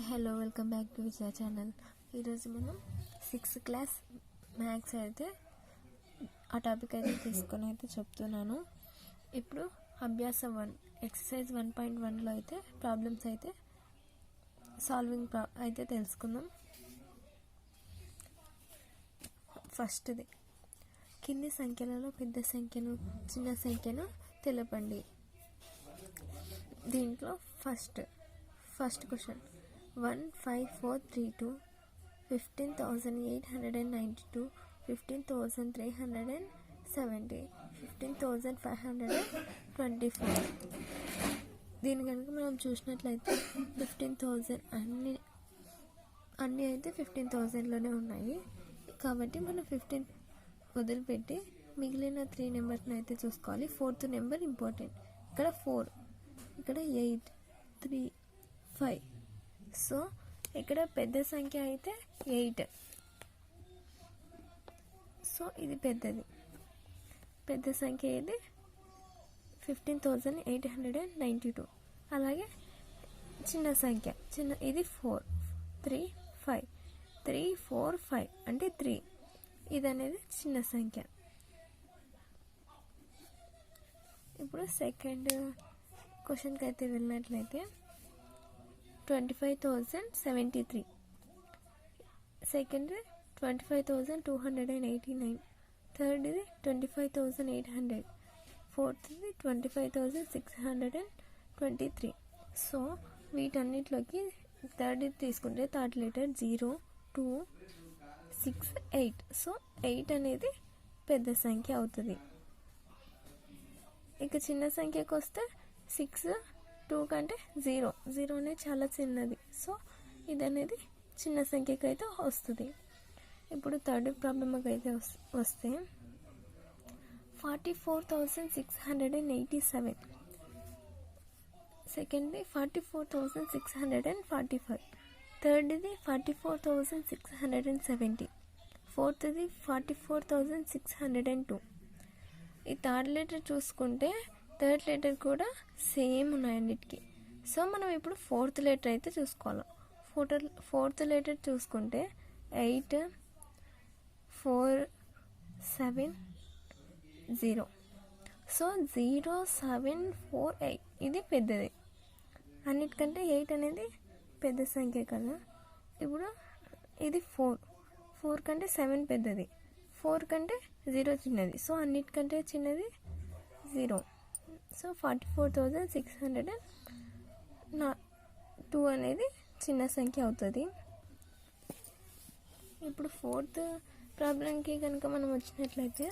Hello welcome back to Vijaya channel. ఈరోజు మనం 6th class maths అయితే ఆ టాపిక్ అయితే తీసుకొని అయితే చెప్తున్నాను. ఇప్పుడు అభ్యాసం 1 ఎక్సర్సైజ్ 1.1లో అయితే ప్రాబ్లమ్స్ అయితే సాల్వింగ్ అయితే తెలుసుకుందాం. ఫస్ట్ది, కింది సంఖ్యలలో పెద్ద సంఖ్యను చిన్న సంఖ్యను తెలపండి. దీంట్లో ఫస్ట్ క్వశ్చన్ 15432 15,892 15,370 15,524. దీని కనుక మనం చూసినట్లయితే 15,000 అన్నీ అయితే 15,000లోనే ఉన్నాయి. కాబట్టి మనం 15 వదిలిపెట్టి మిగిలిన 3 నెంబర్స్ని అయితే చూసుకోవాలి. 4th number important. ఇక్కడ 4, ఇక్కడ 8, 3, 5. సో ఇక్కడ పెద్ద సంఖ్య అయితే 8. సో ఇది పెద్ద సంఖ్య ఇది 15,892. అలాగే చిన్న సంఖ్య ఇది 4, 3, 5, 3, 4, 5 అంటే 3. ఇది అనేది చిన్న సంఖ్య. ఇప్పుడు సెకండ్ క్వశ్చన్కి అయితే వెళ్ళినట్లయితే 25,073. సెకండ్ 25,289. థర్డ్ది 25,800. ఫోర్త్ది 25,623. సో వీటన్నిటిలోకి థర్డ్ తీసుకుంటే థర్డ్ లెటర్ 0, 2, 6, 8. సో 8 అనేది పెద్ద సంఖ్య అవుతుంది. ఇక చిన్న సంఖ్యకు వస్తే 6, 2 కంటే 0 అనేది చాలా చిన్నది. సో ఇది అనేది చిన్న సంఖ్యకు అయితే వస్తుంది. ఇప్పుడు థర్డ్ ప్రాబ్లమ్కి అయితే వస్తే 44,687. సెకండ్ది 44,645. థర్డ్ది 44,670. ఫోర్త్ది 44,602. ఈ థర్డ్ లెటర్ చూసుకుంటే థర్డ్ లెటర్ కూడా సేమ్ ఉన్నాయి అన్నిటికీ. సో మనం ఇప్పుడు 4th లెటర్ అయితే చూసుకోవాలి. 4th లెటర్ చూసుకుంటే 8, 4, 7, 0. సో 0, 7, 4, 8 ఇది పెద్దది. అన్నిటికంటే 8 అనేది పెద్ద సంఖ్య కదా. ఇప్పుడు ఇది 4 కంటే 7 పెద్దది, 4 కంటే 0 చిన్నది. సో అన్నిటికంటే చిన్నది 0. సో 44,602 అనేది చిన్న సంఖ్య అవుతుంది. ఇప్పుడు 4th ప్రాబ్లంకి కనుక మనం వచ్చినట్లయితే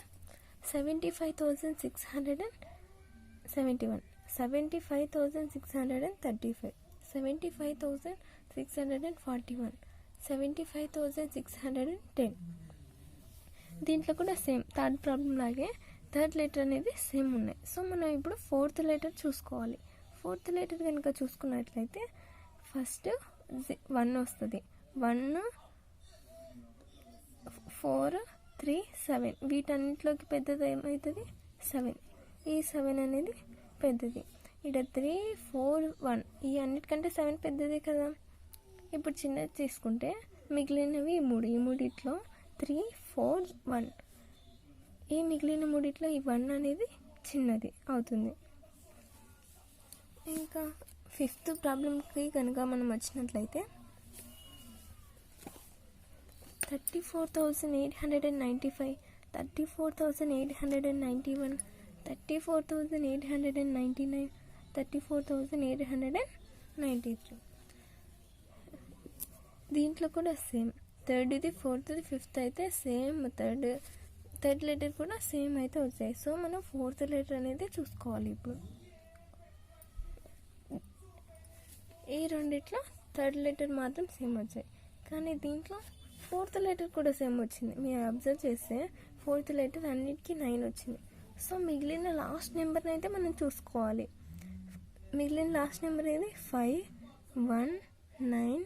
75,671, 75,635, 75,641, 75,610. దీంట్లో కూడా సేమ్ థర్డ్ ప్రాబ్లం లాగే థర్డ్ లెటర్ అనేది సేమ్ ఉన్నాయి. సో మనం ఇప్పుడు 4th లెటర్ చూసుకోవాలి. 4th లెటర్ కనుక చూసుకున్నట్లయితే ఫస్ట్ 1 వస్తుంది. 1, 4, 3, 7 వీటన్నిటిలోకి పెద్దది ఏమవుతుంది 7. ఈ 7 అనేది పెద్దది. ఇక్కడ 3, 4, 1 ఈ అన్నిటికంటే 7 పెద్దది కదా. ఇప్పుడు చిన్నది తీసుకుంటే మిగిలినవి ఈ మూడిట్లో 3, 4, 1. ఈ మిగిలిన మూడిట్లో ఈ 1 అనేది చిన్నది అవుతుంది. ఇంకా 5th ప్రాబ్లంకి కనుక మనం వచ్చినట్లయితే 34,895, 34,891, 34,899, 34,893. దీంట్లో కూడా సేమ్ థర్డ్ది, 4th, 5th అయితే సేమ్ థర్డ్ లెటర్ కూడా సేమ్ అయితే వచ్చాయి. సో మనం 4th లెటర్ అనేది చూసుకోవాలి. ఇప్పుడు ఈ రెండిట్లో థర్డ్ లెటర్ మాత్రం సేమ్ వచ్చాయి, కానీ దీంట్లో 4th లెటర్ కూడా సేమ్ వచ్చింది. మీరు అబ్జర్వ్ చేస్తే 4th లెటర్ అన్నిటికీ 9 వచ్చింది. సో మిగిలిన లాస్ట్ నెంబర్ని అయితే మనం చూసుకోవాలి. మిగిలిన లాస్ట్ నెంబర్ ఏది 5, 1, 9,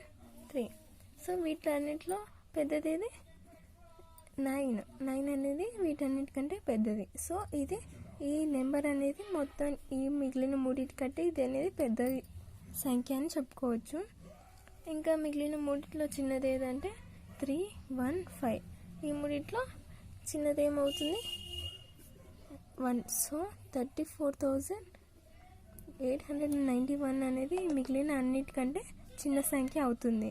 3. సో వీటన్నిటిలో పెద్దది ఏది 9 అనేది వీటన్నిటికంటే పెద్దది. సో ఇది ఈ నెంబర్ అనేది మొత్తం ఈ మిగిలిన మూడింటి కంటే ఇది అనేది పెద్దది సంఖ్య అని చెప్పుకోవచ్చు. ఇంకా మిగిలిన మూడిట్లో చిన్నది ఏదంటే 315. ఈ మూడిట్లో చిన్నది ఏమవుతుంది 1. సో 34,891 అనేది మిగిలిన అన్నిటికంటే చిన్న సంఖ్య అవుతుంది.